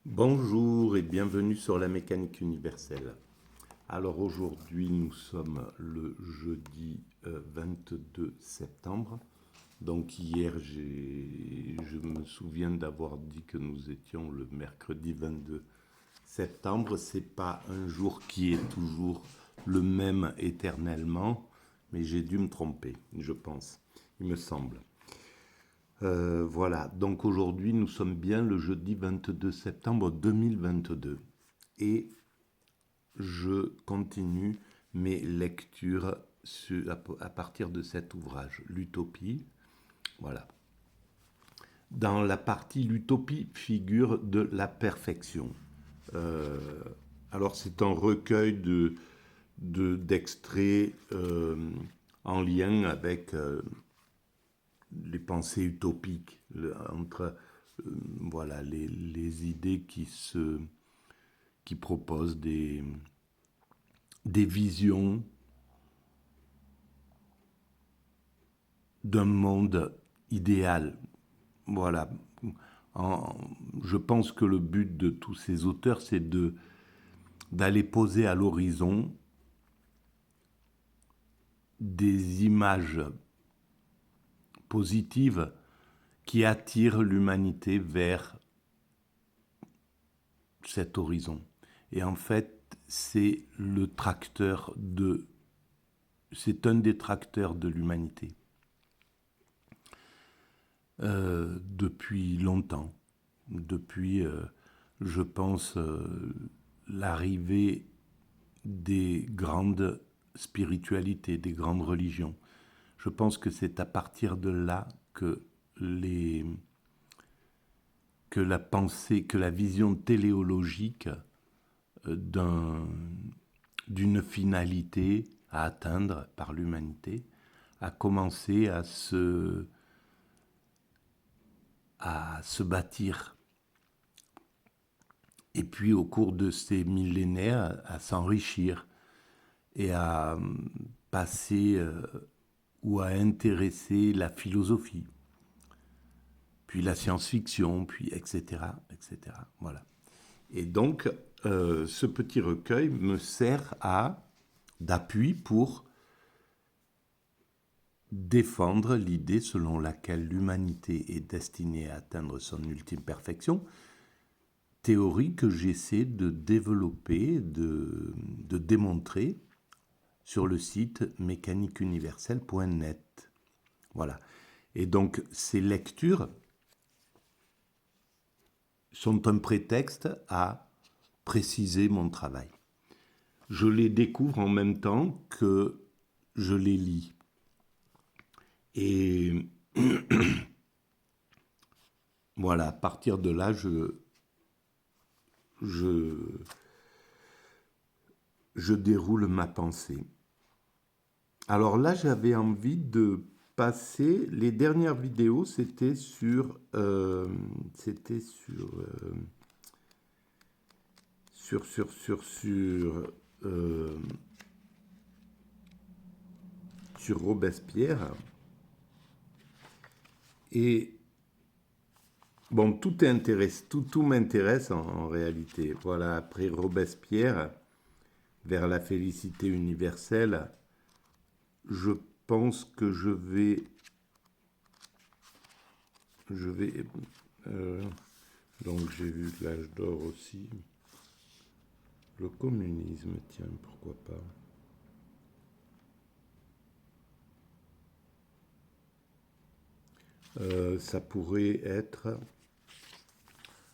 Bonjour et bienvenue sur la mécanique universelle. Alors aujourd'hui nous sommes le jeudi 22 septembre. Donc hier je me souviens d'avoir dit que nous étions le mercredi 22 septembre. C'est pas un jour qui est toujours le même éternellement, mais j'ai dû me tromper, je pense, il me semble. Voilà, donc aujourd'hui nous sommes bien le jeudi 22 septembre 2022 et je continue mes lectures à partir de cet ouvrage, L'Utopie. Voilà. Dans la partie L'Utopie figure de la perfection. Euh, alors c'est un recueil d'extraits en lien avec les pensées utopiques, entre voilà, les idées qui proposent des visions d'un monde idéal. Voilà. En- je pense que le but de tous ces auteurs, c'est d'aller poser à l'horizon des images positives qui attirent l'humanité vers cet horizon. Et en fait, c'est un des tracteurs de l'humanité depuis longtemps, depuis, je pense, l'arrivée des grandes spiritualités, des grandes religions. Je pense que c'est à partir de là les, que la pensée, que la vision téléologique d'un, d'une finalité à atteindre par l'humanité a commencé à se bâtir. Et puis au cours de ces millénaires, à s'enrichir et à passer ou à intéresser la philosophie, puis la science-fiction, puis etc., etc. Voilà. Et donc, ce petit recueil me sert d'appui pour défendre l'idée selon laquelle l'humanité est destinée à atteindre son ultime perfection, théorie que j'essaie de développer, de démontrer sur le site mécaniqueuniverselle.net. Voilà. Et donc, ces lectures sont un prétexte à préciser mon travail. Je les découvre en même temps que je les lis. Et voilà, à partir de là, je, je déroule ma pensée. Alors là, j'avais envie de passer. Les dernières vidéos, euh, sur Robespierre. Et bon, tout m'intéresse en réalité. Voilà, après Robespierre, vers la félicité universelle, je pense que je vais, euh, donc j'ai vu l'âge d'or aussi, le communisme, tiens, pourquoi pas. Ça pourrait être,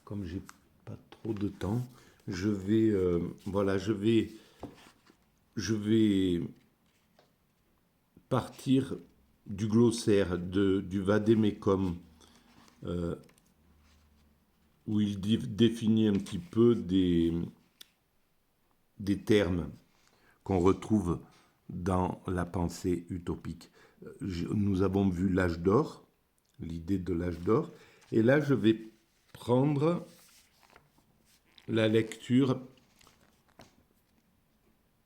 comme j'ai pas trop de temps, voilà, je vais partir du glossaire du Vademecum, où il définit un petit peu des termes qu'on retrouve dans la pensée utopique. Nous avons vu l'âge d'or, l'idée de l'âge d'or, et là je vais prendre la lecture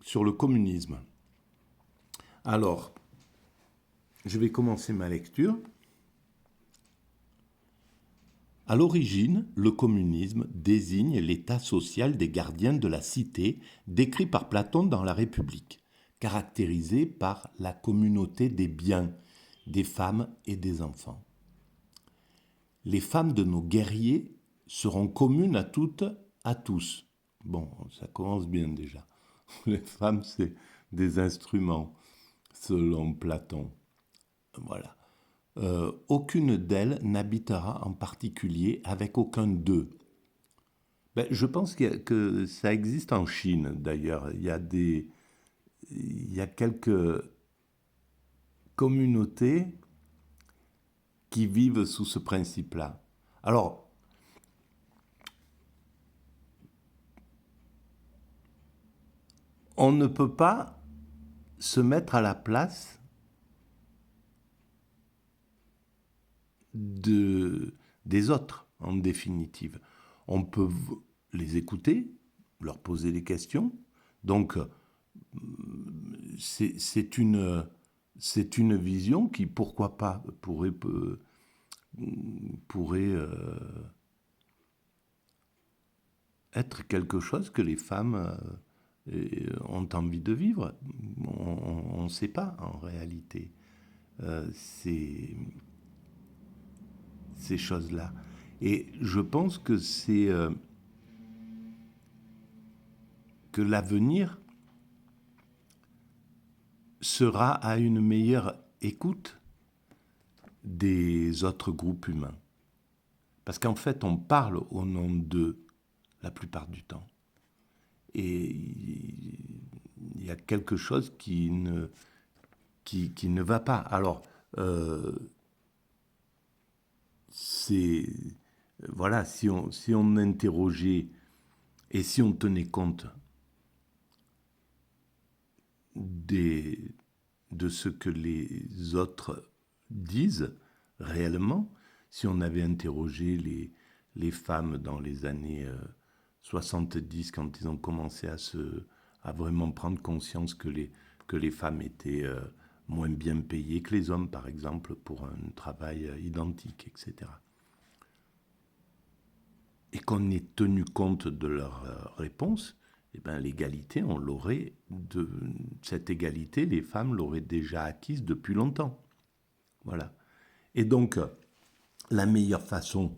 sur le communisme. Alors, je vais commencer ma lecture. À l'origine, le communisme désigne l'état social des gardiens de la cité décrit par Platon dans la République, caractérisé par la communauté des biens, des femmes et des enfants. Les femmes de nos guerriers seront communes à toutes, à tous. Bon, ça commence bien déjà. Les femmes, c'est des instruments, selon Platon. Voilà. Aucune d'elles n'habitera en particulier avec aucun d'eux. Ben, je pense que ça existe en Chine, d'ailleurs. Il y a quelques communautés qui vivent sous ce principe-là. Alors, on ne peut pas se mettre à la place des autres, en définitive. On peut les écouter, leur poser des questions. Donc, c'est une vision qui, pourquoi pas, pourrait être quelque chose que les femmes ont envie de vivre. On ne sait pas, en réalité, ces choses-là. Et je pense que que l'avenir sera à une meilleure écoute des autres groupes humains. Parce qu'en fait, on parle au nom d'eux la plupart du temps. Et il y a quelque chose qui ne va pas. Alors, voilà, si on interrogeait et si on tenait compte de ce que les autres disent réellement, si on avait interrogé les femmes dans les années 70, quand ils ont commencé à vraiment prendre conscience que les femmes étaient moins bien payées que les hommes, par exemple, pour un travail identique, etc. Et qu'on ait tenu compte de leurs réponses, eh bien, l'égalité, cette égalité, les femmes l'auraient déjà acquise depuis longtemps. Voilà. Et donc, la meilleure façon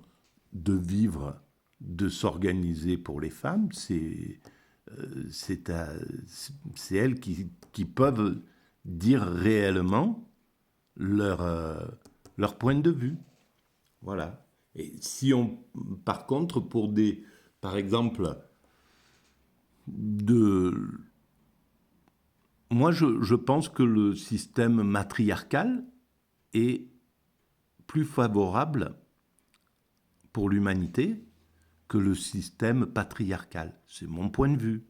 de vivre, de s'organiser pour les femmes, c'est elles qui peuvent dire réellement leur point de vue. Voilà. Et si on, par contre, par exemple, moi je pense que le système matriarcal est plus favorable pour l'humanité que le système patriarcal. C'est mon point de vue.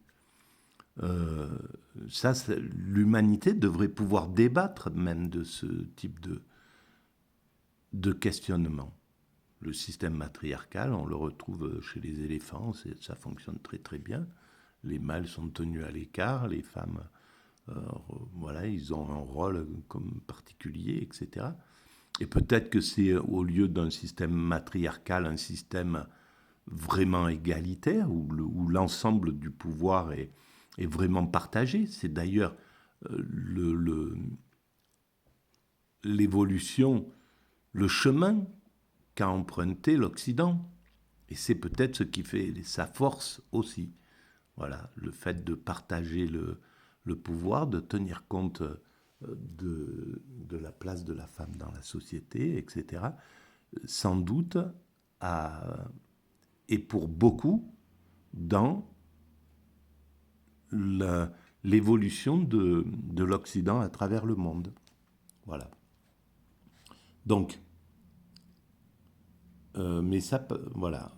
L'humanité devrait pouvoir débattre même de ce type de questionnement. Le système matriarcal, on le retrouve chez les éléphants, ça fonctionne très très bien. Les mâles sont tenus à l'écart, les femmes, voilà, ils ont un rôle comme particulier, etc. Et peut-être que c'est au lieu d'un système matriarcal, un système vraiment égalitaire, où l'ensemble du pouvoir est vraiment partagé. C'est d'ailleurs l'évolution, le chemin qu'a emprunté l'Occident. Et c'est peut-être ce qui fait sa force aussi. Voilà, le fait de partager le pouvoir, de tenir compte de la place de la femme dans la société, etc. Sans doute, et pour beaucoup, dans l'évolution de l'Occident à travers le monde. Voilà. Donc, mais ça, voilà.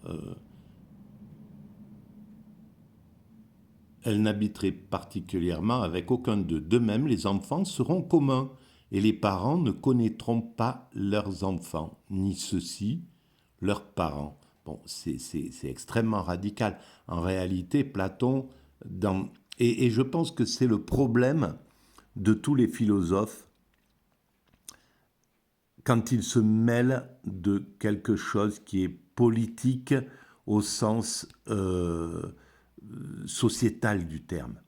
Elle n'habiterait particulièrement avec aucun d'eux. De même, les enfants seront communs, et les parents ne connaîtront pas leurs enfants, ni ceux-ci leurs parents. Bon, c'est extrêmement radical. En réalité, Platon, et je pense que c'est le problème de tous les philosophes, quand ils se mêlent de quelque chose qui est politique au sens sociétal du terme.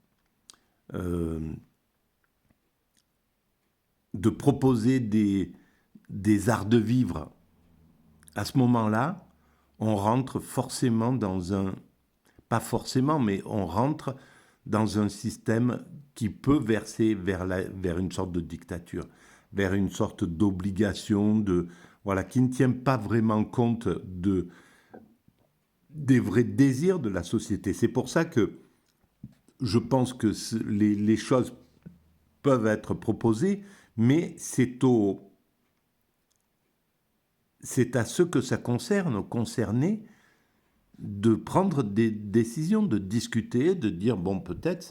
De proposer des arts de vivre. À ce moment-là, on rentre forcément dans un... Pas forcément, mais on rentre dans un système qui peut verser vers une sorte de dictature, vers une sorte d'obligation, voilà, qui ne tient pas vraiment compte des vrais désirs de la société. C'est pour ça que je pense que les choses peuvent être proposées, mais c'est à ceux que ça concerne, aux concernés, de prendre des décisions, de discuter, de dire, bon, peut-être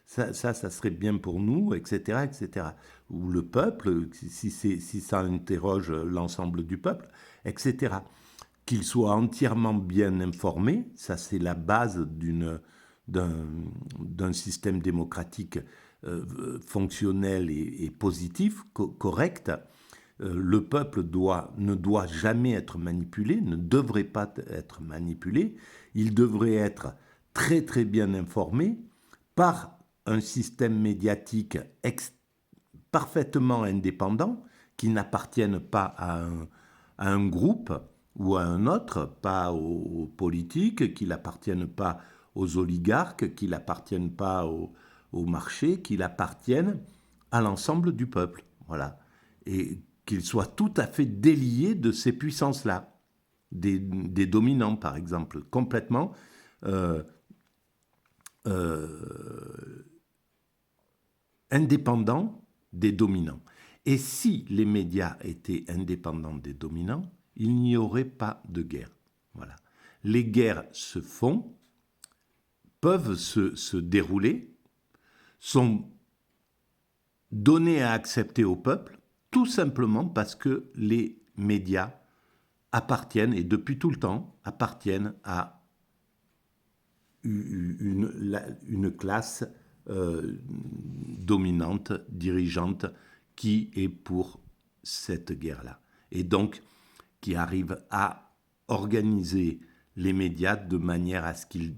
ça serait bien pour nous, etc., etc. Ou le peuple, si ça interroge l'ensemble du peuple, etc. Qu'il soit entièrement bien informé, ça c'est la base d'un système démocratique fonctionnel et positif, correct. Le peuple ne doit jamais être manipulé, ne devrait pas être manipulé. Il devrait être très très bien informé par un système médiatique parfaitement indépendant qui n'appartienne pas à un groupe ou à un autre, pas aux politiques, qui n'appartiennent pas aux oligarques, qui n'appartiennent pas au marché, qui appartiennent à l'ensemble du peuple. Voilà. Et qu'il soit tout à fait délié de ces puissances-là, des dominants par exemple, complètement indépendants des dominants. Et si les médias étaient indépendants des dominants, il n'y aurait pas de guerre. Voilà. Les guerres se font, peuvent se dérouler, sont données à accepter au peuple, tout simplement parce que les médias appartiennent, et depuis tout le temps, appartiennent à une classe dominante, dirigeante, qui est pour cette guerre-là. Et donc, qui arrive à organiser les médias de manière à ce qu'ils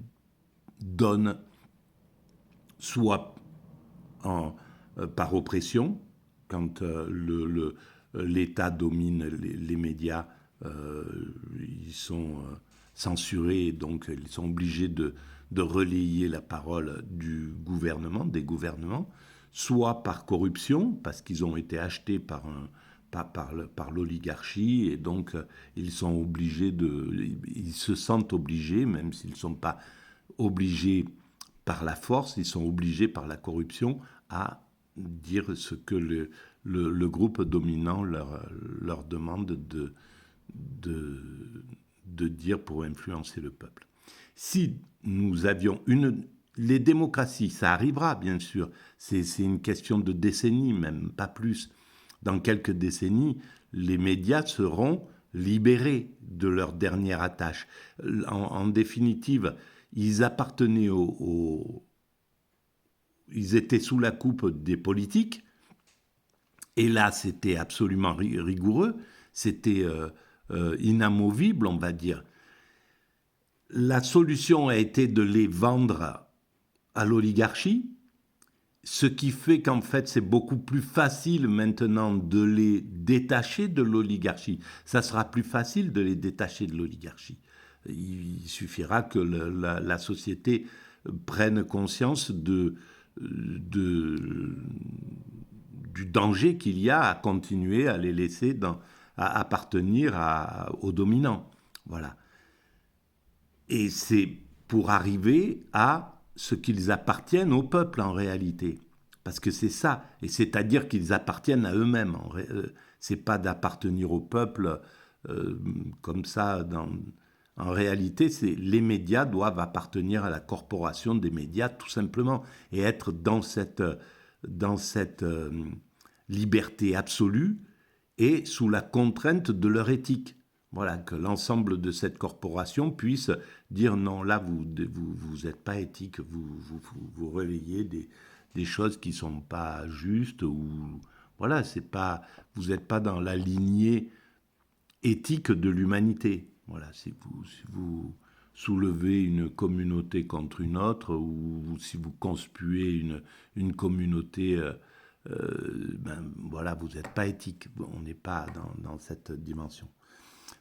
donnent soit par oppression, quand l'État domine les médias, ils sont censurés, donc ils sont obligés de relayer la parole du gouvernement, des gouvernements, soit par corruption, parce qu'ils ont été achetés par l'oligarchie, et donc ils se sentent obligés, même s'ils ne sont pas obligés par la force, ils sont obligés par la corruption à dire ce que le groupe dominant leur demande de dire pour influencer le peuple. Si nous avions les démocraties, ça arrivera bien sûr, c'est une question de décennies, même pas plus. Dans quelques décennies, les médias seront libérés de leur dernière attache. En définitive, ils appartenaient ils étaient sous la coupe des politiques, et là c'était absolument rigoureux, c'était inamovible, on va dire. La solution a été de les vendre à l'oligarchie, ce qui fait qu'en fait c'est beaucoup plus facile maintenant de les détacher de l'oligarchie. Ça sera plus facile de les détacher de l'oligarchie. Il suffira que la société prenne conscience du danger qu'il y a à continuer à les laisser à appartenir aux dominants. Voilà. Et c'est pour arriver à ce qu'ils appartiennent au peuple en réalité. Parce que c'est ça, et c'est-à-dire qu'ils appartiennent à eux-mêmes. C'est pas d'appartenir au peuple comme ça. En réalité, les médias doivent appartenir à la corporation des médias tout simplement et être dans cette liberté absolue et sous la contrainte de leur éthique. Voilà, que l'ensemble de cette corporation puisse dire non, là vous n'êtes pas éthique, vous relayez des choses qui ne sont pas justes, ou voilà, vous n'êtes pas dans la lignée éthique de l'humanité. Voilà, si vous soulevez une communauté contre une autre, ou si vous conspuez une communauté, ben voilà, vous n'êtes pas éthique. On n'est pas dans cette dimension.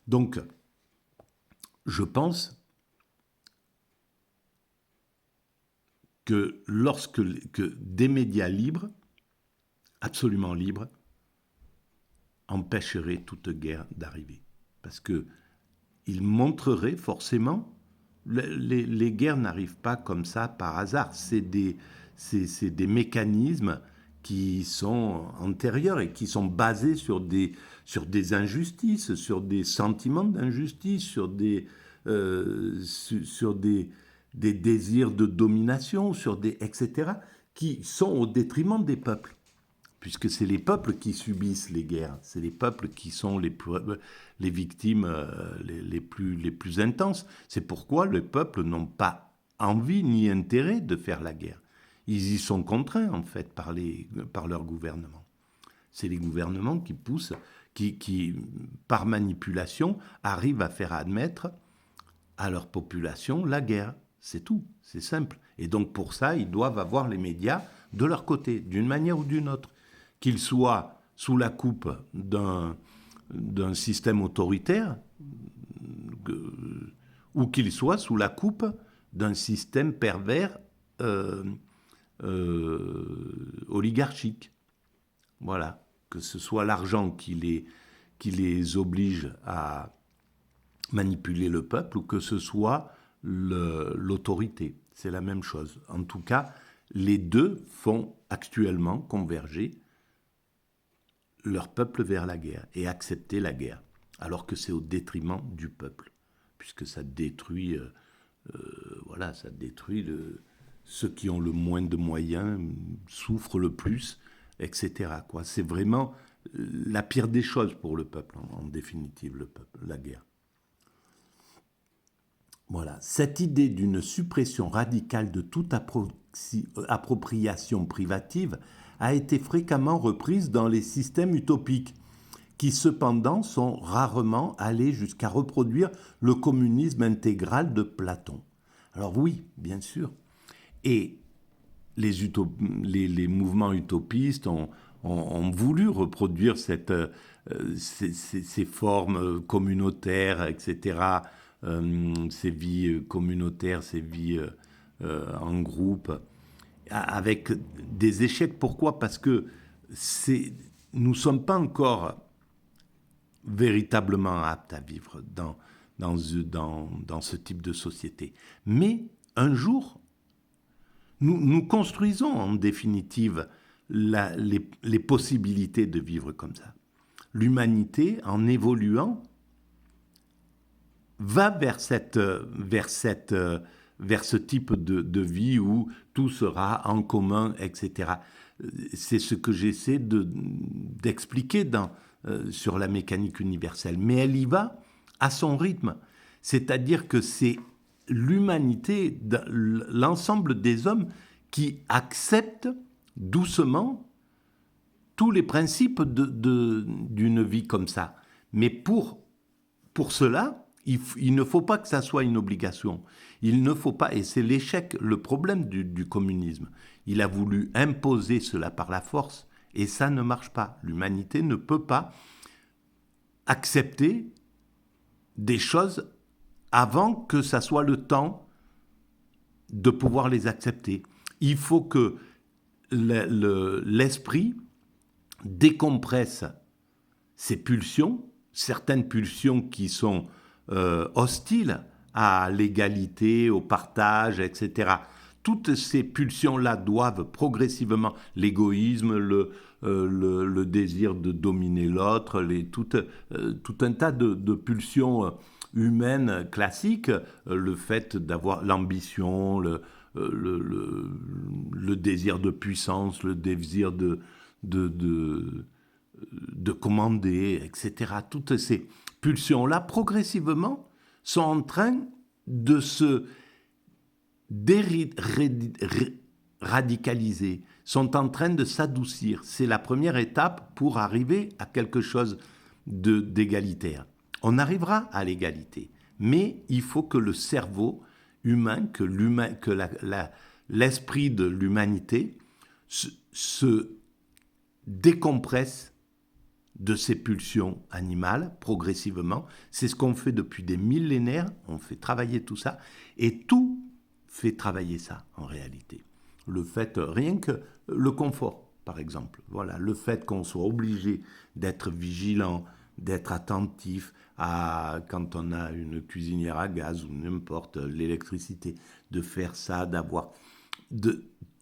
Donc, je pense que que des médias libres, absolument libres, empêcheraient toute guerre d'arriver. Parce qu'ils montreraient forcément, les guerres n'arrivent pas comme ça par hasard, c'est des mécanismes qui sont antérieurs et qui sont basés sur des injustices, sur des sentiments d'injustice, sur des désirs de domination, etc., qui sont au détriment des peuples. Puisque c'est les peuples qui subissent les guerres, c'est les peuples qui sont les victimes les plus intenses. C'est pourquoi les peuples n'ont pas envie ni intérêt de faire la guerre. Ils y sont contraints, en fait, par leur gouvernement. C'est les gouvernements qui poussent, qui, par manipulation, arrivent à faire admettre à leur population la guerre. C'est tout, c'est simple. Et donc pour ça, ils doivent avoir les médias de leur côté, d'une manière ou d'une autre. Qu'ils soient sous la coupe d'un système autoritaire, ou qu'ils soient sous la coupe d'un système pervers oligarchique. Voilà, que ce soit l'argent qui les oblige à manipuler le peuple, ou que ce soit l'autorité. C'est la même chose. En tout cas, les deux font actuellement converger leur peuple vers la guerre et accepter la guerre, alors que c'est au détriment du peuple, puisque ça détruit, ceux qui ont le moins de moyens, souffrent le plus, etc. C'est vraiment la pire des choses pour le peuple, en définitive, le peuple, la guerre. Voilà, cette idée d'une suppression radicale de toute appropriation privative a été fréquemment reprise dans les systèmes utopiques, qui cependant sont rarement allés jusqu'à reproduire le communisme intégral de Platon. Alors oui, bien sûr. Et les mouvements utopistes ont voulu reproduire ces formes communautaires, etc., ces vies communautaires, ces vies en groupe, avec des échecs. Pourquoi ? Parce que nous ne sommes pas encore véritablement aptes à vivre dans ce type de société. Mais un jour, nous construisons en définitive les possibilités de vivre comme ça. L'humanité, en évoluant, va vers ce type de vie où tout sera en commun, etc. C'est ce que j'essaie d'expliquer sur la mécanique universelle. Mais elle y va à son rythme. C'est-à-dire que c'est l'humanité, l'ensemble des hommes qui acceptent doucement tous les principes d'une vie comme ça. Mais pour cela, il ne faut pas que ça soit une obligation. Il ne faut pas, et c'est l'échec, le problème du communisme. Il a voulu imposer cela par la force, et ça ne marche pas. L'humanité ne peut pas accepter des choses avant que ça soit le temps de pouvoir les accepter. Il faut que l'esprit décompresse ses pulsions, certaines pulsions qui sont hostiles à l'égalité, au partage, etc. Toutes ces pulsions-là doivent progressivement, l'égoïsme, le désir de dominer l'autre, tout un tas de pulsions humaines classiques, le fait d'avoir l'ambition, le désir de puissance, le désir de commander, etc. Toutes ces pulsions-là, progressivement, sont en train de se radicaliser, sont en train de s'adoucir. C'est la première étape pour arriver à quelque chose d'égalitaire. On arrivera à l'égalité, mais il faut que le cerveau humain, que l'esprit de l'humanité se décompresse de ses pulsions animales progressivement. C'est ce qu'on fait depuis des millénaires, on fait travailler tout ça, et tout fait travailler ça en réalité. Le fait, rien que le confort, par exemple, voilà, le fait qu'on soit obligé d'être vigilant, d'être attentif quand on a une cuisinière à gaz ou n'importe, l'électricité, de faire ça, d'avoir...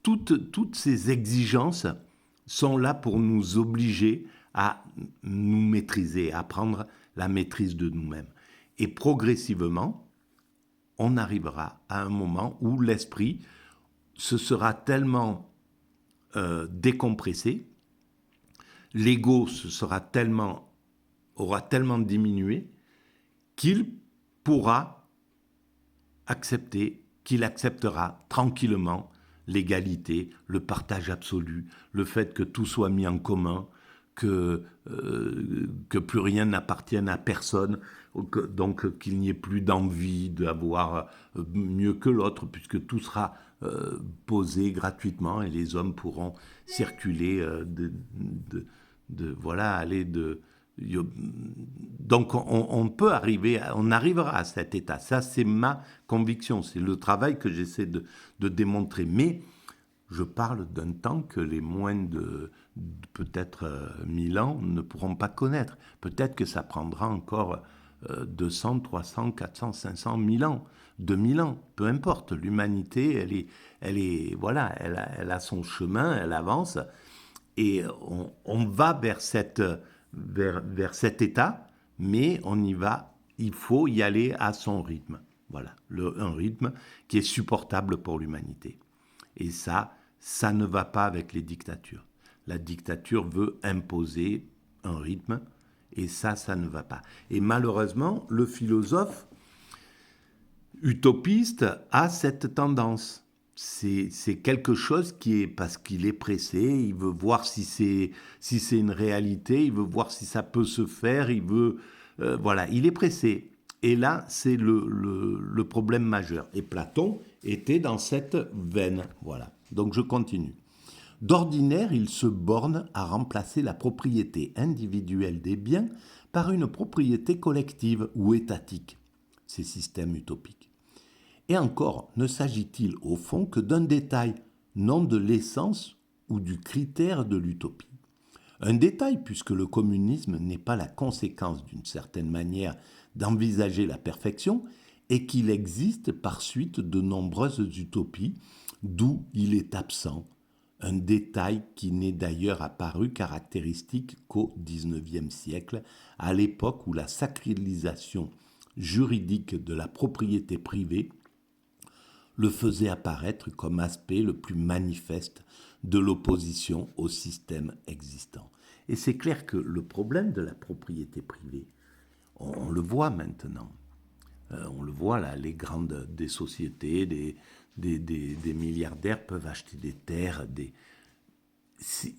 Toutes ces exigences sont là pour nous obliger à nous maîtriser, à prendre la maîtrise de nous-mêmes. Et progressivement, on arrivera à un moment où l'esprit se sera tellement décompressé, l'ego aura tellement diminué qu'il pourra accepter, qu'il acceptera tranquillement l'égalité, le partage absolu, le fait que tout soit mis en commun, que plus rien n'appartienne à personne, donc qu'il n'y ait plus d'envie d'avoir mieux que l'autre, puisque tout sera posé gratuitement et les hommes pourront circuler aller de... Donc on arrivera à cet état. Ça, c'est ma conviction, c'est le travail que j'essaie de démontrer. Mais je parle d'un temps que les moins de peut-être 1000 ans ne pourront pas connaître. Peut-être que ça prendra encore 200, 300, 400, 500, 1000 ans, 2000 ans, peu importe. L'humanité, elle a son chemin, elle avance, et on va vers cet état, mais il faut y aller à son rythme. Voilà, un rythme qui est supportable pour l'humanité. Et ça ne va pas avec les dictatures. La dictature veut imposer un rythme, et ça ne va pas. Et malheureusement, le philosophe utopiste a cette tendance. C'est quelque chose qui est, parce qu'il est pressé, il veut voir si c'est une réalité, il veut voir si ça peut se faire, il est pressé. Et là, c'est le problème majeur. Et Platon était dans cette veine. Voilà. Donc je continue. D'ordinaire, il se borne à remplacer la propriété individuelle des biens par une propriété collective ou étatique, ces systèmes utopiques. Et encore, ne s'agit-il au fond que d'un détail, non de l'essence ou du critère de l'utopie. Un détail, puisque le communisme n'est pas la conséquence d'une certaine manière d'envisager la perfection, et qu'il existe par suite de nombreuses utopies, d'où il est absent. Un détail qui n'est d'ailleurs apparu caractéristique qu'au XIXe siècle, à l'époque où la sacralisation juridique de la propriété privée le faisait apparaître comme aspect le plus manifeste de l'opposition au système existant. Et c'est clair que le problème de la propriété privée, on le voit maintenant. On le voit là, les grandes des sociétés, des milliardaires peuvent acheter des terres.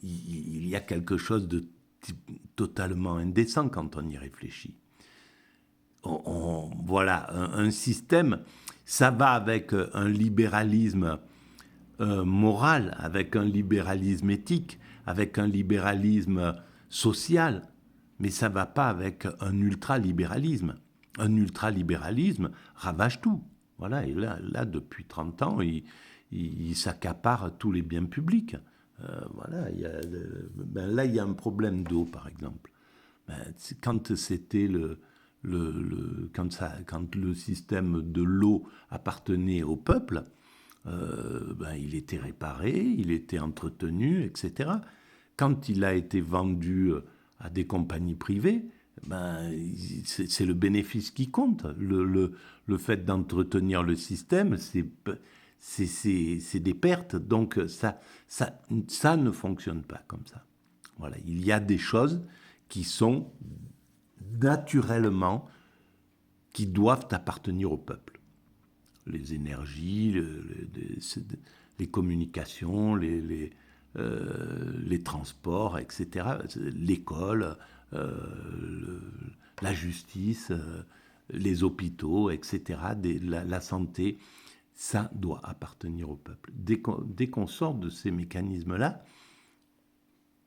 Il y a quelque chose de totalement indécent quand on y réfléchit. Voilà, un système, ça va avec un libéralisme moral, avec un libéralisme éthique, avec un libéralisme social, mais ça ne va pas avec un ultralibéralisme. Un ultralibéralisme ravage tout. Voilà, et là depuis 30 ans, il s'accapare tous les biens publics. Là, il y a un problème d'eau, par exemple. Quand c'était quand le système de l'eau appartenait au peuple, il était réparé, il était entretenu, etc. Quand il a été vendu à des compagnies privées, c'est le bénéfice qui compte. Le fait d'entretenir le système, c'est des pertes. Donc ça ne fonctionne pas comme ça. Voilà, il y a des choses qui sont naturellement, qui doivent appartenir au peuple. Les énergies, les communications, les transports, etc. L'école, la justice, les hôpitaux, etc., la santé, ça doit appartenir au peuple. Dès qu'on sort de ces mécanismes-là,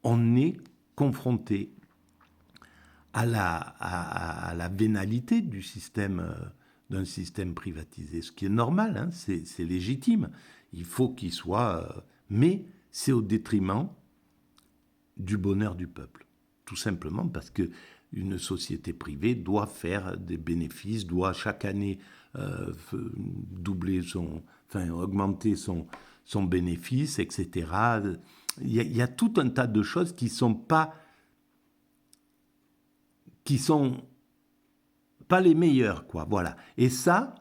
on est confronté à la vénalité d'un système privatisé, ce qui est normal, hein, c'est légitime. Il faut qu'il soit... mais c'est au détriment du bonheur du peuple. Tout simplement parce qu'une société privée doit faire des bénéfices, doit chaque année augmenter son bénéfice, etc. Il y a tout un tas de choses qui sont pas les meilleures, quoi. Voilà. Et ça,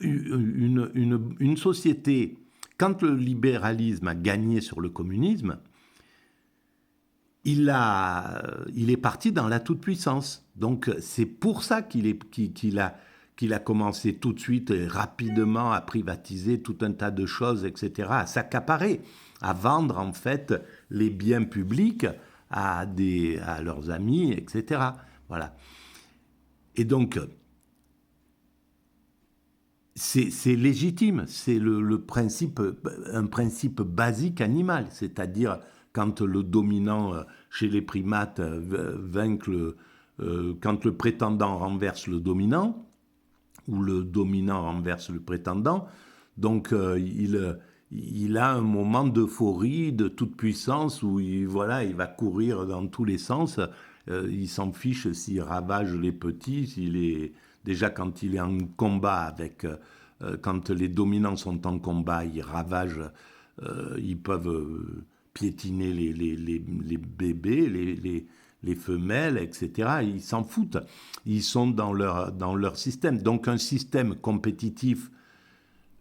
une société, quand le libéralisme a gagné sur le communisme, il est parti dans la toute-puissance. Donc c'est pour ça qu'il a commencé tout de suite et rapidement à privatiser tout un tas de choses, etc., à s'accaparer, à vendre en fait les biens publics à leurs amis, etc. Voilà. Et donc, c'est légitime, c'est un principe basique animal, c'est-à-dire quand le dominant chez les primates quand le prétendant renverse le dominant, ou le dominant renverse le prétendant, donc il a un moment d'euphorie, de toute puissance, où il va courir dans tous les sens, il s'en fiche s'il ravage les petits, déjà quand il est en combat quand les dominants sont en combat, ils ravagent, ils peuvent piétiner les bébés, les femelles, etc. Ils s'en foutent. Ils sont dans leur système. Donc un système compétitif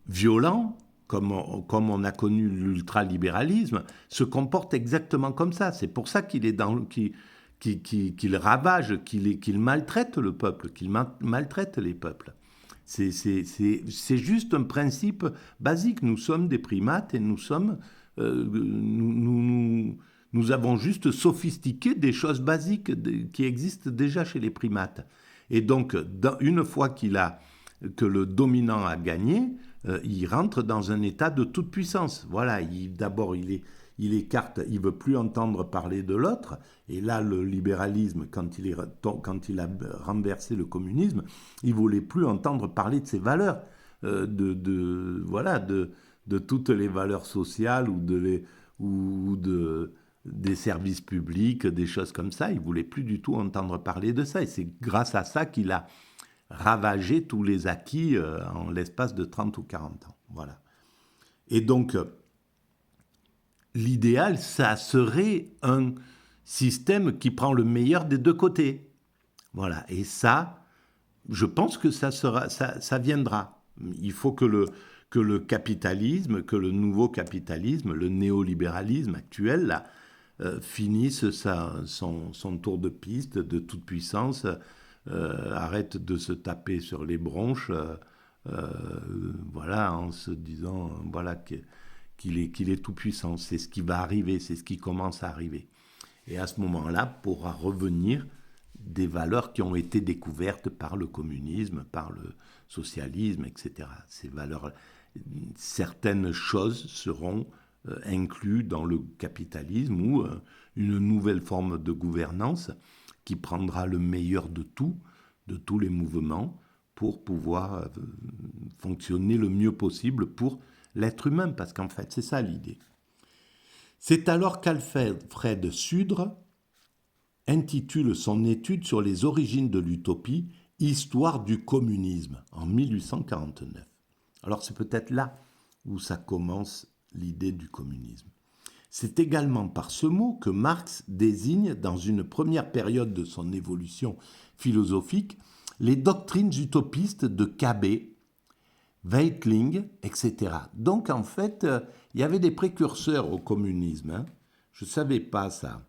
violent, comme on a connu l'ultralibéralisme, se comporte exactement comme ça. C'est pour ça qu'il ravage, qu'il maltraite le peuple, qu'il maltraite les peuples. C'est juste un principe basique. Nous sommes des primates et nous avons juste sophistiqué des choses basiques qui existent déjà chez les primates. Et donc, une fois que le dominant a gagné, il rentre dans un état de toute puissance. Voilà, d'abord il écarte, il veut plus entendre parler de l'autre. Et là, le libéralisme, quand il a renversé le communisme, il voulait plus entendre parler de ses valeurs, de toutes les valeurs sociales ou des services publics, des choses comme ça. Il voulait plus du tout entendre parler de ça. Et c'est grâce à ça qu'il a ravagé tous les acquis en l'espace de 30 ou 40 ans. Voilà. Et donc, l'idéal, ça serait un système qui prend le meilleur des deux côtés. Voilà. Et ça, je pense que ça viendra. Il faut que le capitalisme, que le nouveau capitalisme, le néolibéralisme actuel, là, finisse son tour de piste de toute puissance, arrête de se taper sur les bronches, en se disant qu'il est tout puissant. C'est ce qui va arriver, c'est ce qui commence à arriver. Et à ce moment-là, pourra revenir des valeurs qui ont été découvertes par le communisme, par le socialisme, etc. Ces valeurs, certaines choses seront incluses dans le capitalisme ou une nouvelle forme de gouvernance qui prendra le meilleur de tous les mouvements, pour pouvoir fonctionner le mieux possible pour l'être humain, parce qu'en fait, c'est ça l'idée. C'est alors qu'Alfred Sudre intitule son étude sur les origines de l'utopie « Histoire du communisme » en 1849. Alors c'est peut-être là où ça commence l'idée du communisme. C'est également par ce mot que Marx désigne, dans une première période de son évolution philosophique, les doctrines utopistes de Cabet, Weitling, etc. Donc en fait, il y avait des précurseurs au communisme. Hein. Je ne savais pas ça,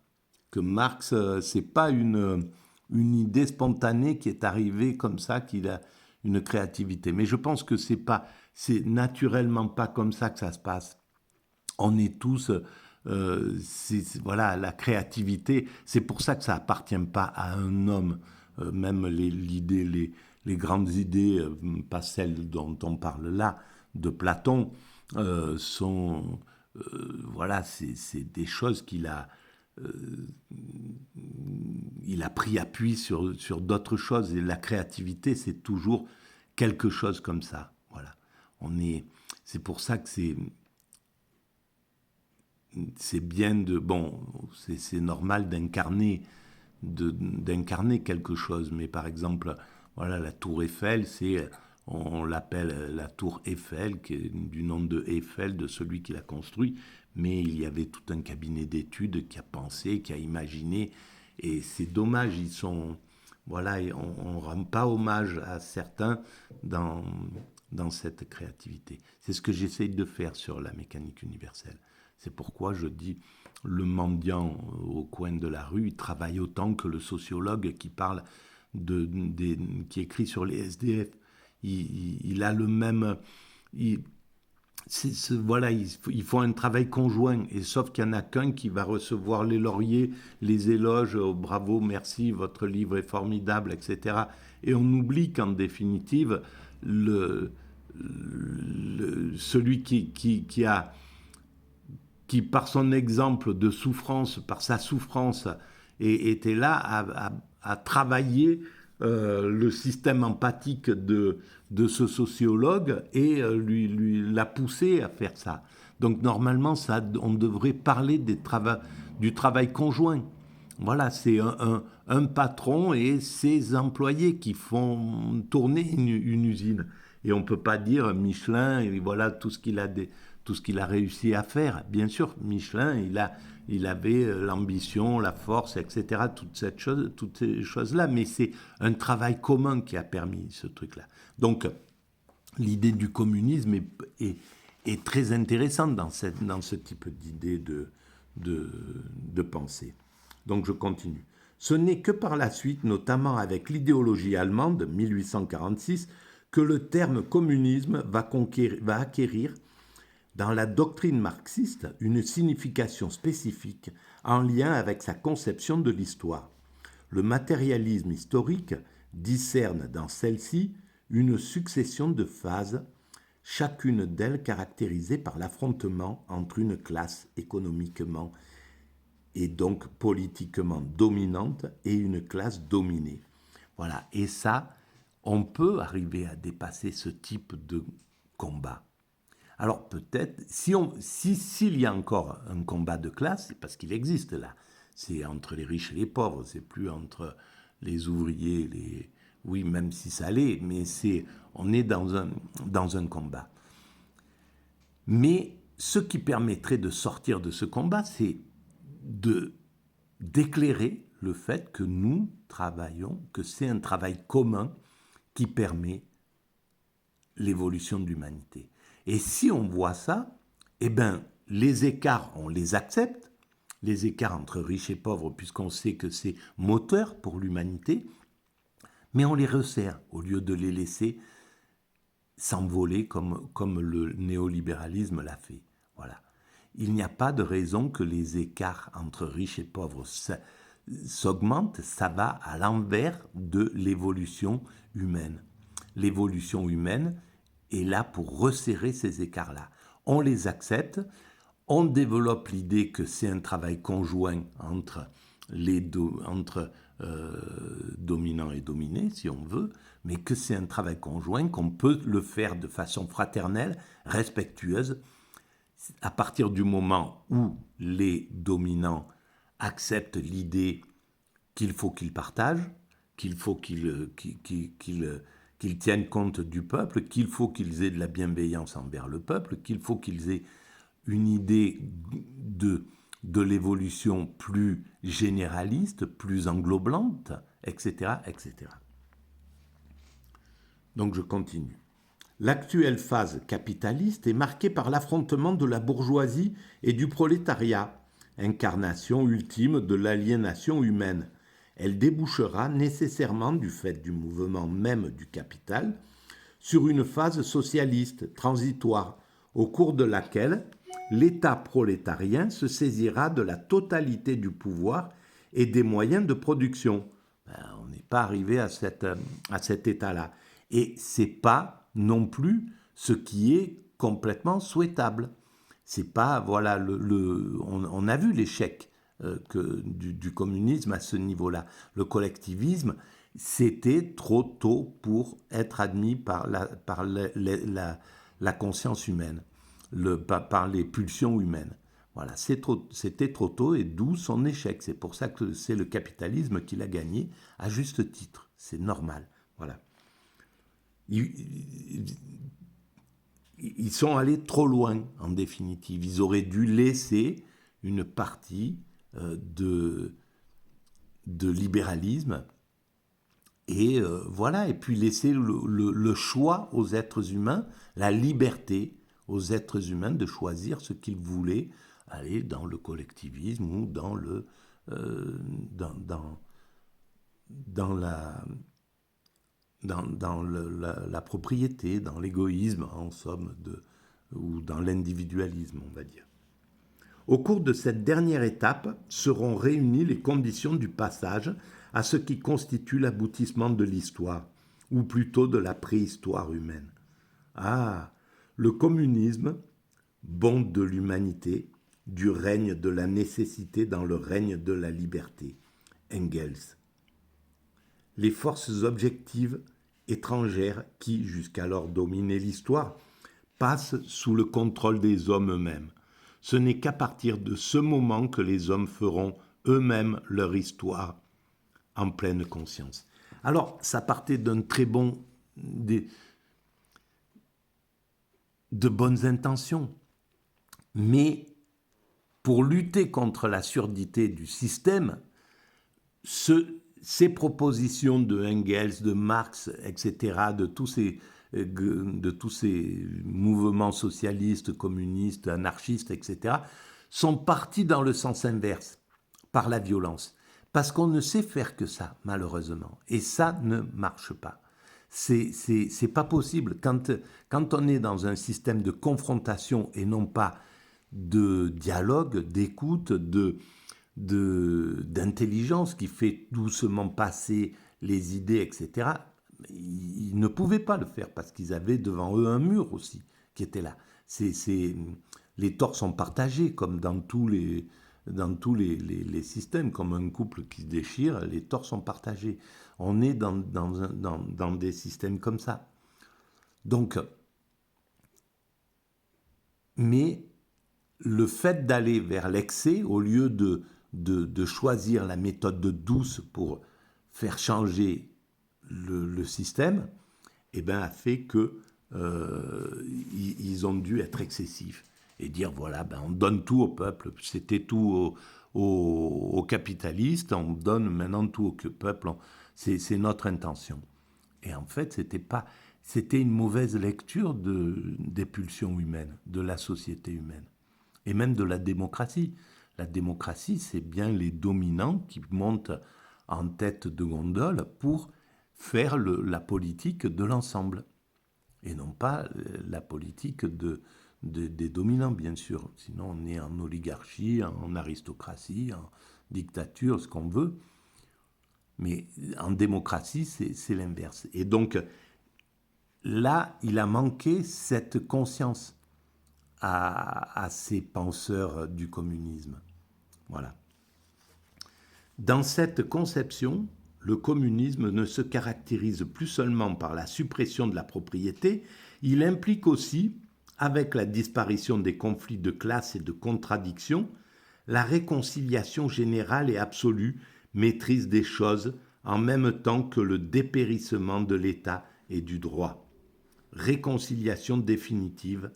que Marx, c'est pas une idée spontanée qui est arrivée comme ça, qu'il a une créativité. Mais je pense que c'est naturellement pas comme ça que ça se passe. On est tous... la créativité, c'est pour ça que ça appartient pas à un homme, même les grandes idées, pas celles dont on parle là, de Platon, sont, voilà, c'est des choses il a pris appui sur d'autres choses. Et la créativité, c'est toujours quelque chose comme ça. Voilà. C'est pour ça que c'est bien de... Bon, c'est normal d'incarner quelque chose. Mais par exemple, voilà, la tour Eiffel, on l'appelle la tour Eiffel, qui est du nom de Eiffel, de celui qui l'a construit. Mais il y avait tout un cabinet d'études qui a pensé, qui a imaginé. Et c'est dommage, voilà, on ne rend pas hommage à certains dans cette créativité. C'est ce que j'essaye de faire sur la mécanique universelle. C'est pourquoi je dis, le mendiant au coin de la rue, il travaille autant que le sociologue qui parle qui écrit sur les SDF. Il a le même... Voilà, ils font un travail conjoint, et sauf qu'il n'y en a qu'un qui va recevoir les lauriers, les éloges, oh, bravo, merci, votre livre est formidable, etc. Et on oublie qu'en définitive, celui qui, par son exemple de souffrance, par sa souffrance, était là à travailler le système empathique de ce sociologue et l'a poussé à faire ça. Donc normalement, on devrait parler du travail conjoint. Voilà, c'est un patron et ses employés qui font tourner une usine. Et on ne peut pas dire Michelin, et voilà tout ce qu'il a réussi à faire. Bien sûr, Michelin, il avait l'ambition, la force, etc., toutes ces choses-là, mais c'est un travail commun qui a permis ce truc-là. Donc, l'idée du communisme est très intéressante dans ce type d'idée de pensée. Donc, je continue. Ce n'est que par la suite, notamment avec l'idéologie allemande, 1846, que le terme communisme va acquérir dans la doctrine marxiste une signification spécifique en lien avec sa conception de l'histoire. Le matérialisme historique discerne dans celle-ci une succession de phases, chacune d'elles caractérisée par l'affrontement entre une classe économiquement et donc politiquement dominante et une classe dominée. Voilà, et ça, on peut arriver à dépasser ce type de combat. Alors peut-être, s'il y a encore un combat de classe, c'est parce qu'il existe là. C'est entre les riches et les pauvres, c'est plus entre les ouvriers, oui, même si ça l'est, mais on est dans un combat. Mais ce qui permettrait de sortir de ce combat, c'est d'éclairer le fait que nous travaillons, que c'est un travail commun qui permet l'évolution de l'humanité. Et si on voit ça, eh bien, les écarts, on les accepte, les écarts entre riches et pauvres, puisqu'on sait que c'est moteur pour l'humanité, mais on les resserre au lieu de les laisser s'envoler comme le néolibéralisme l'a fait. Voilà. Il n'y a pas de raison que les écarts entre riches et pauvres s'augmentent, ça va à l'envers de l'évolution humaine. L'évolution humaine est là pour resserrer ces écarts-là. On les accepte, on développe l'idée que c'est un travail conjoint entre dominants et dominés, si on veut, mais que c'est un travail conjoint, qu'on peut le faire de façon fraternelle, respectueuse, à partir du moment où les dominants acceptent l'idée qu'il faut qu'ils partagent, qu'il faut qu'ils tiennent compte du peuple, qu'il faut qu'ils aient de la bienveillance envers le peuple, qu'il faut qu'ils aient une idée de l'évolution plus généraliste, plus englobante, etc., etc. Donc je continue. L'actuelle phase capitaliste est marquée par l'affrontement de la bourgeoisie et du prolétariat, incarnation ultime de l'aliénation humaine. Elle débouchera nécessairement, du fait du mouvement même du capital, sur une phase socialiste transitoire, au cours de laquelle l'État prolétarien se saisira de la totalité du pouvoir et des moyens de production. On n'est pas arrivé à cet état-là. Et ce n'est pas non plus ce qui est complètement souhaitable. C'est pas, voilà, on a vu l'échec du communisme à ce niveau-là. Le collectivisme, c'était trop tôt pour être admis par la conscience humaine, par les pulsions humaines. Voilà, c'était trop tôt et d'où son échec. C'est pour ça que c'est le capitalisme qui l'a gagné, à juste titre. C'est normal. Voilà. Ils sont allés trop loin, en définitive. Ils auraient dû laisser une partie de libéralisme et voilà, et puis laisser le choix aux êtres humains, la liberté aux êtres humains de choisir ce qu'ils voulaient, aller dans le collectivisme ou dans la propriété, dans l'égoïsme, en somme, ou dans l'individualisme, on va dire. Au cours de cette dernière étape seront réunies les conditions du passage à ce qui constitue l'aboutissement de l'histoire, ou plutôt de la préhistoire humaine. Ah, le communisme, bonde de l'humanité, du règne de la nécessité dans le règne de la liberté. Engels. Les forces objectives étrangères qui, jusqu'alors dominaient l'histoire, passent sous le contrôle des hommes eux-mêmes. Ce n'est qu'à partir de ce moment que les hommes feront eux-mêmes leur histoire en pleine conscience. Alors, ça partait d'un très bon... de bonnes intentions. Mais pour lutter contre la surdité du système, ces propositions de Engels, de Marx, etc., de tous ces mouvements socialistes, communistes, anarchistes, etc., sont partis dans le sens inverse, par la violence. Parce qu'on ne sait faire que ça, malheureusement. Et ça ne marche pas. C'est pas possible. Quand on est dans un système de confrontation et non pas de dialogue, d'écoute, d'intelligence qui fait doucement passer les idées, etc., ils ne pouvaient pas le faire parce qu'ils avaient devant eux un mur aussi qui était là. Les torts sont partagés comme dans tous les systèmes, comme un couple qui se déchire, les torts sont partagés. On est dans des systèmes comme ça. Donc, mais le fait d'aller vers l'excès, au lieu de choisir la méthode douce pour faire changer le système, eh ben, a fait que ils ont dû être excessifs et dire voilà, ben, on donne tout au peuple, c'était tout aux capitalistes, on donne maintenant tout au peuple, c'est notre intention. Et en fait, c'était une mauvaise lecture des pulsions humaines, de la société humaine, et même de la démocratie. La démocratie, c'est bien les dominants qui montent en tête de gondole pour faire la politique de l'ensemble, et non pas la politique des dominants, bien sûr. Sinon, on est en oligarchie, en aristocratie, en dictature, ce qu'on veut. Mais en démocratie, c'est l'inverse. Et donc, là, il a manqué cette conscience à ces penseurs du communisme. Voilà. Dans cette conception, le communisme ne se caractérise plus seulement par la suppression de la propriété, il implique aussi, avec la disparition des conflits de classe et de contradictions, la réconciliation générale et absolue, maîtrise des choses, en même temps que le dépérissement de l'État et du droit. Réconciliation définitive,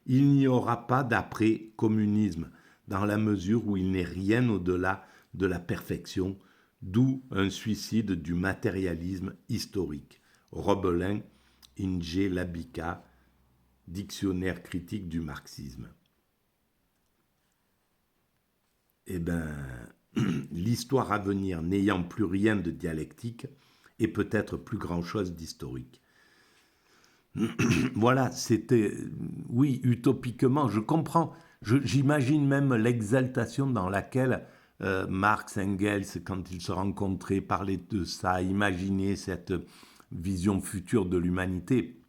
il n'y aura pas d'après-communisme, dans la mesure où il n'est rien au-delà de la perfection, d'où un suicide du matérialisme historique. Robelin, Inge Labica, Dictionnaire critique du marxisme. Eh bien, l'histoire à venir n'ayant plus rien de dialectique et peut-être plus grand-chose d'historique. Voilà, c'était, oui, utopiquement, je comprends, j'imagine même l'exaltation dans laquelle Marx, Engels, quand ils se rencontraient, parlaient de ça, imaginaient cette vision future de l'humanité,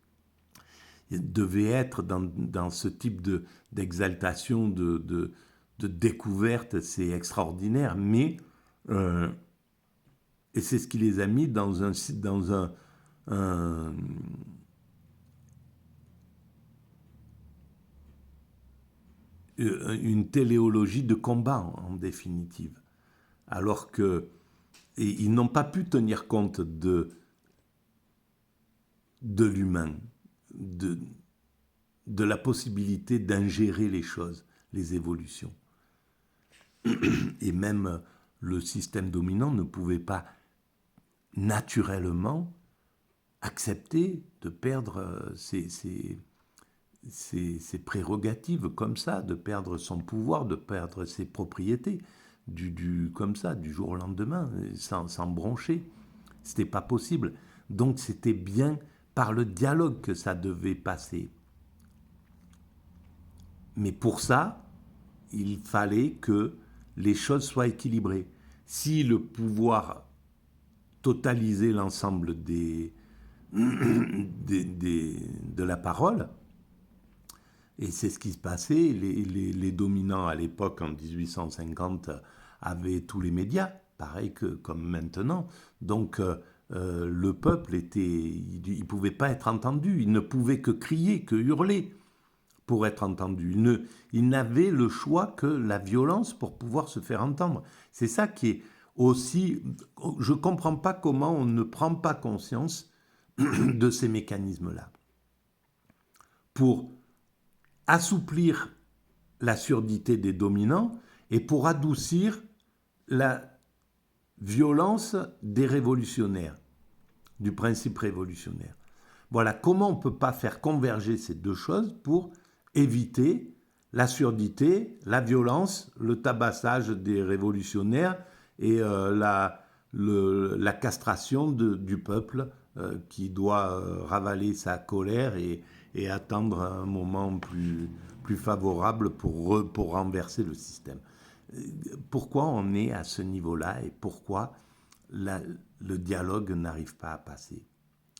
devait être dans ce type d'exaltation, de découverte, c'est extraordinaire, mais et c'est ce qui les a mis dans une téléologie de combat, en définitive. Alors que ils n'ont pas pu tenir compte de l'humain, de la possibilité d'ingérer les choses, les évolutions. Et même le système dominant ne pouvait pas naturellement accepter de perdre ses prérogatives comme ça, de perdre son pouvoir, de perdre ses propriétés, comme ça, du jour au lendemain, sans broncher. C'était pas possible. Donc c'était bien par le dialogue que ça devait passer. Mais pour ça, il fallait que les choses soient équilibrées. Si le pouvoir totalisait l'ensemble de la parole, et c'est ce qui se passait, les dominants à l'époque, en 1850, avaient tous les médias, pareil que comme maintenant. Donc le peuple il ne pouvait pas être entendu, il ne pouvait que crier, que hurler pour être entendu. Il n'avait le choix que la violence pour pouvoir se faire entendre. C'est ça qui est aussi... Je ne comprends pas comment on ne prend pas conscience de ces mécanismes-là. Pour assouplir la surdité des dominants et pour adoucir la violence des révolutionnaires, du principe révolutionnaire. Voilà, comment on ne peut pas faire converger ces deux choses pour éviter la surdité, la violence, le tabassage des révolutionnaires et la castration du peuple qui doit ravaler sa colère et attendre un moment plus favorable pour renverser le système. Pourquoi on est à ce niveau-là et pourquoi le dialogue n'arrive pas à passer?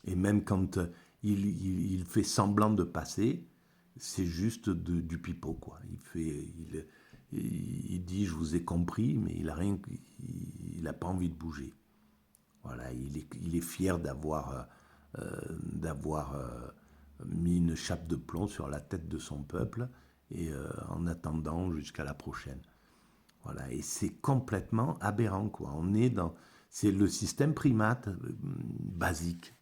Et même quand il fait semblant de passer, c'est juste du pipeau, quoi. Il dit « je vous ai compris », mais il n'a pas envie de bouger. Voilà, il est fier d'avoir mis une chape de plomb sur la tête de son peuple et en attendant jusqu'à la prochaine. Voilà, et c'est complètement aberrant, quoi. C'est le système primate basique.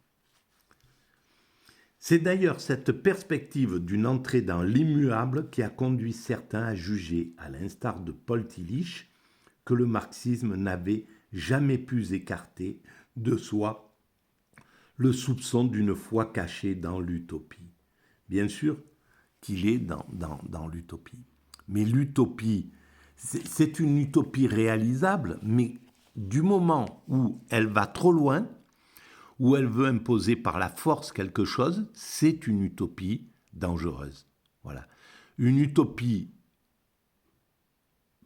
C'est d'ailleurs cette perspective d'une entrée dans l'immuable qui a conduit certains à juger, à l'instar de Paul Tillich, que le marxisme n'avait jamais pu écarter de soi le soupçon d'une foi cachée dans l'utopie. Bien sûr qu'il est dans l'utopie. Mais l'utopie, c'est une utopie réalisable, mais du moment où elle va trop loin, où elle veut imposer par la force quelque chose, c'est une utopie dangereuse. Voilà. Une utopie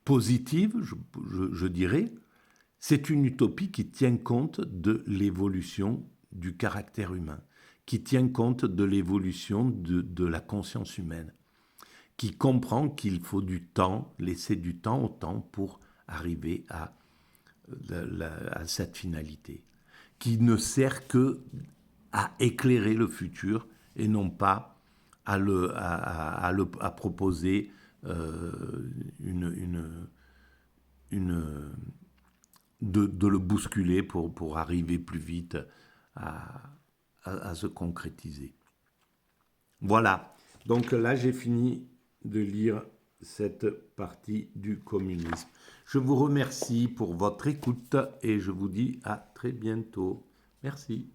positive, je dirais, c'est une utopie qui tient compte de l'évolution du caractère humain, qui tient compte de l'évolution de la conscience humaine, qui comprend qu'il faut du temps, laisser du temps au temps pour arriver à cette finalité, qui ne sert que à éclairer le futur et non pas à proposer de le bousculer pour arriver plus vite à se concrétiser. Voilà, donc là j'ai fini de lire cette partie du communisme. Je vous remercie pour votre écoute et je vous dis à très bientôt. Merci.